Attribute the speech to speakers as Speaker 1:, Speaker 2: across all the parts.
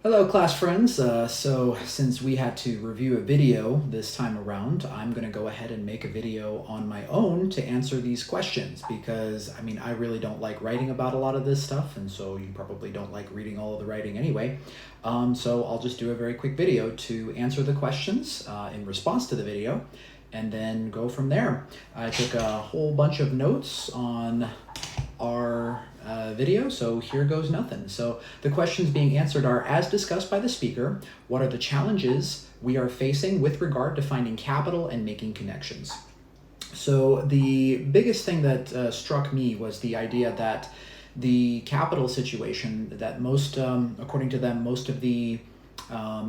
Speaker 1: Hello class friends, so since we had to review a video this time around, I'm going to go ahead and make a video on my own to answer these questions because, I really don't like writing about a lot of this stuff, and so you probably don't like reading all of the writing anyway. So I'll just do a very quick video to answer the questions in response to the video, and then go from there. I took a whole bunch of notes on our video, so here goes nothing. So the questions being answered are, as discussed by the speaker, what are the challenges we are facing with regard to finding capital and making connections? So the biggest thing that struck me was the idea that the capital situation, that most, according to them, most of the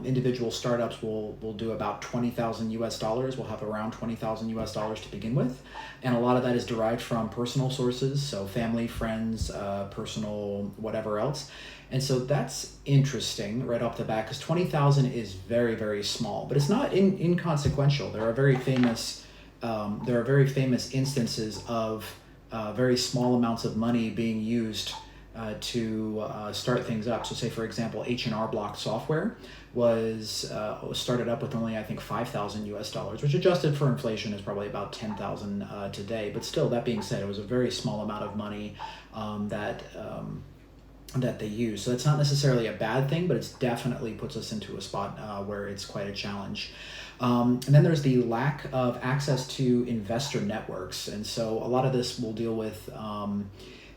Speaker 1: individual startups will do about 20,000 US dollars. We'll have around 20,000 US dollars to begin with. And a lot of that is derived from personal sources, so family, friends, personal, whatever else. And so that's interesting right off the bat, because 20,000 is very, very small, but it's not inconsequential. There are very famous instances of very small amounts of money being used to start things up. So say, for example, H&R Block software was started up with only, I think, 5,000 US dollars, which adjusted for inflation is probably about 10,000 today. But still, that being said, it was a very small amount of money that they use. So that's not necessarily a bad thing, but it definitely puts us into a spot where it's quite a challenge. And then there's the lack of access to investor networks. And so a lot of this will deal with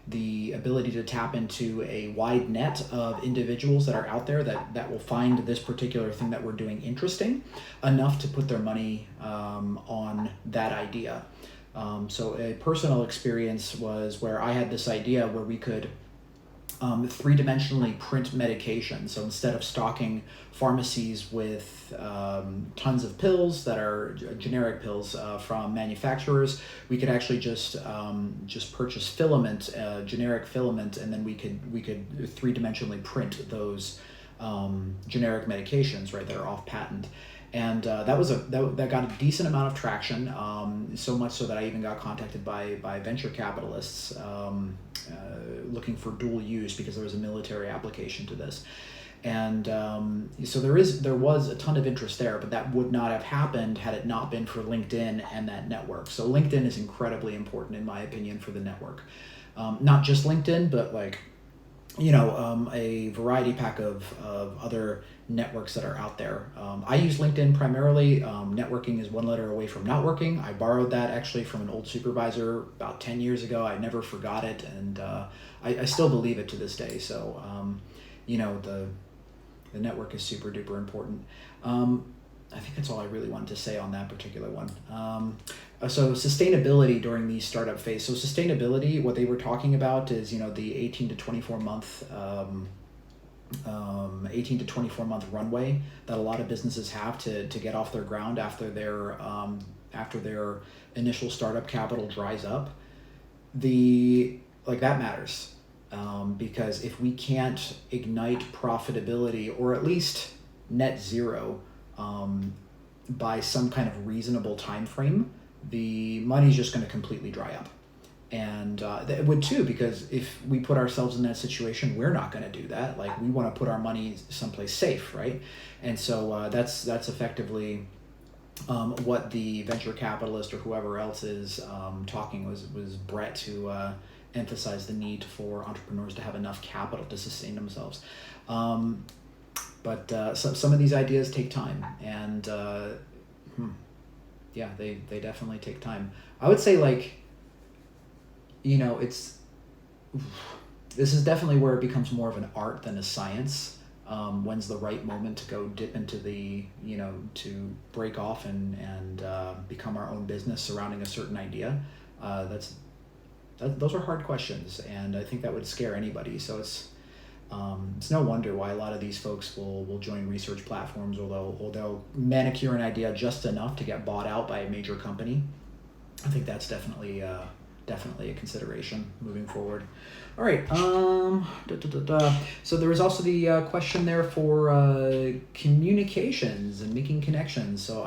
Speaker 1: the ability to tap into a wide net of individuals that are out there that will find this particular thing that we're doing interesting enough to put their money on that idea. So a personal experience was where I had this idea where we could three-dimensionally print medication. So instead of stocking pharmacies with tons of pills that are generic pills from manufacturers, we could actually just purchase filament, generic filament, and then we could three-dimensionally print those generic medications, right, that are off patent. And that got a decent amount of traction, so much so that I even got contacted by venture capitalists looking for dual use because there was a military application to this. And so there was a ton of interest there, but that would not have happened had it not been for LinkedIn and that network. So LinkedIn is incredibly important, in my opinion, for the network. Not just LinkedIn, but a variety pack of other networks that are out there. I use LinkedIn primarily. Networking is one letter away from not working. I borrowed that actually from an old supervisor about 10 years ago. I never forgot it, and I still believe it to this day. So, the network is super duper important. I think that's all I really wanted to say on that particular one. So sustainability during the startup phase. So sustainability, what they were talking about is, the 18 to 24 month runway that a lot of businesses have to get off their ground after their initial startup capital dries up. That matters. Because if we can't ignite profitability, or at least net zero, by some kind of reasonable time frame, the money's just going to completely dry up. And it would too, because if we put ourselves in that situation, we're not going to do that. Like, we want to put our money someplace safe, right? And so that's effectively what the venture capitalist or whoever else is talking was Brett to emphasize the need for entrepreneurs to have enough capital to sustain themselves. But some of these ideas take time, and they definitely take time. I would say, this is definitely where it becomes more of an art than a science. When's the right moment to go dip into to break off and become our own business surrounding a certain idea? Those are hard questions, and I think that would scare anybody. So it's no wonder why a lot of these folks will join research platforms, or they'll manicure an idea just enough to get bought out by a major company. I think that's definitely a consideration moving forward. All right. So there was also the question there for communications and making connections. So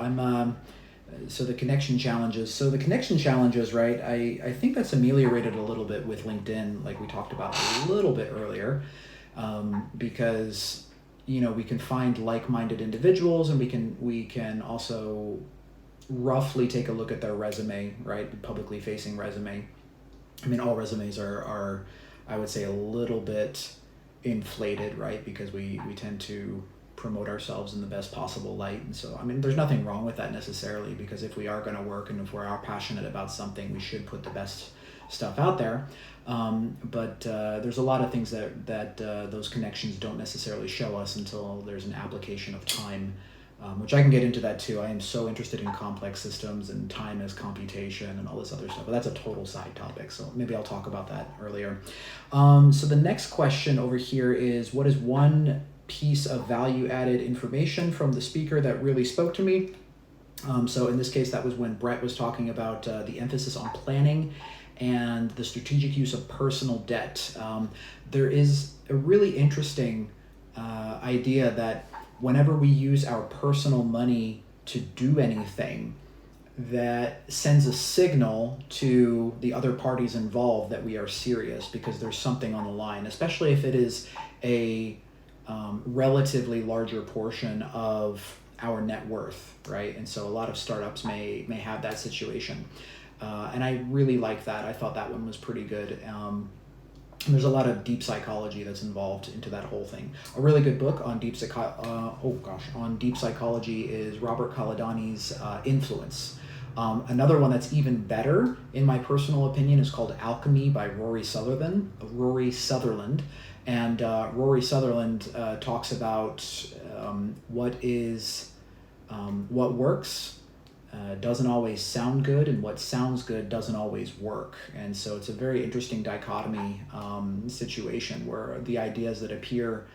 Speaker 1: so the connection challenges. So the connection challenges, right? I think that's ameliorated a little bit with LinkedIn, like we talked about a little bit earlier, because we can find like-minded individuals, and we can also roughly take a look at their resume, right? Publicly facing resume. I mean, all resumes are I would say a little bit inflated, right? Because we tend to promote ourselves in the best possible light. And so, I mean, there's nothing wrong with that necessarily, because if we are going to work and if we are passionate about something, we should put the best stuff out there. But there's a lot of things that those connections don't necessarily show us until there's an application of time, which I can get into that too. I am so interested in complex systems and time as computation and all this other stuff, but that's a total side topic. So maybe I'll talk about that earlier. So the next question over here is, what is one piece of value-added information from the speaker that really spoke to me? So in this case, that was when Brett was talking about the emphasis on planning and the strategic use of personal debt. There is a really interesting idea that whenever we use our personal money to do anything, that sends a signal to the other parties involved that we are serious, because there's something on the line, especially if it is a relatively larger portion of our net worth, right? And so a lot of startups may have that situation. And I really like that. I thought that one was pretty good. And there's a lot of deep psychology that's involved into that whole thing. A really good book on deep psychology is Robert Kaladani's Influence. Another one that's even better, in my personal opinion, is called Alchemy by Rory Sutherland. And Rory Sutherland talks about what works doesn't always sound good, and what sounds good doesn't always work. And so it's a very interesting dichotomy situation where the ideas that appear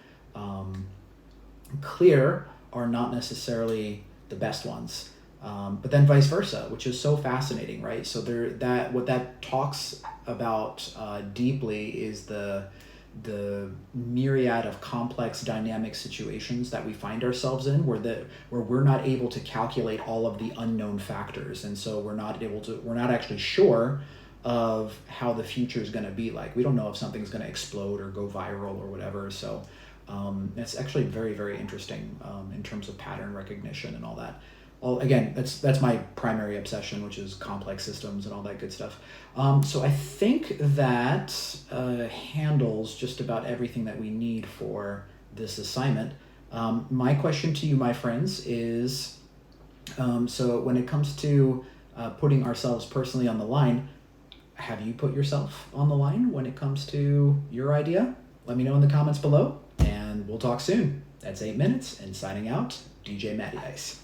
Speaker 1: clear are not necessarily the best ones. But then vice versa, which is so fascinating, right? So what that talks about deeply is the myriad of complex dynamic situations that we find ourselves in, where we're not able to calculate all of the unknown factors, and so we're not actually sure of how the future is going to be like. We don't know if something's going to explode or go viral or whatever. So it's actually very, very interesting in terms of pattern recognition and all that. Well, again, that's my primary obsession, which is complex systems and all that good stuff. So I think that handles just about everything that we need for this assignment. My question to you, my friends, is, so when it comes to putting ourselves personally on the line, have you put yourself on the line when it comes to your idea? Let me know in the comments below, and we'll talk soon. That's 8 minutes, and signing out, DJ Matty Ice.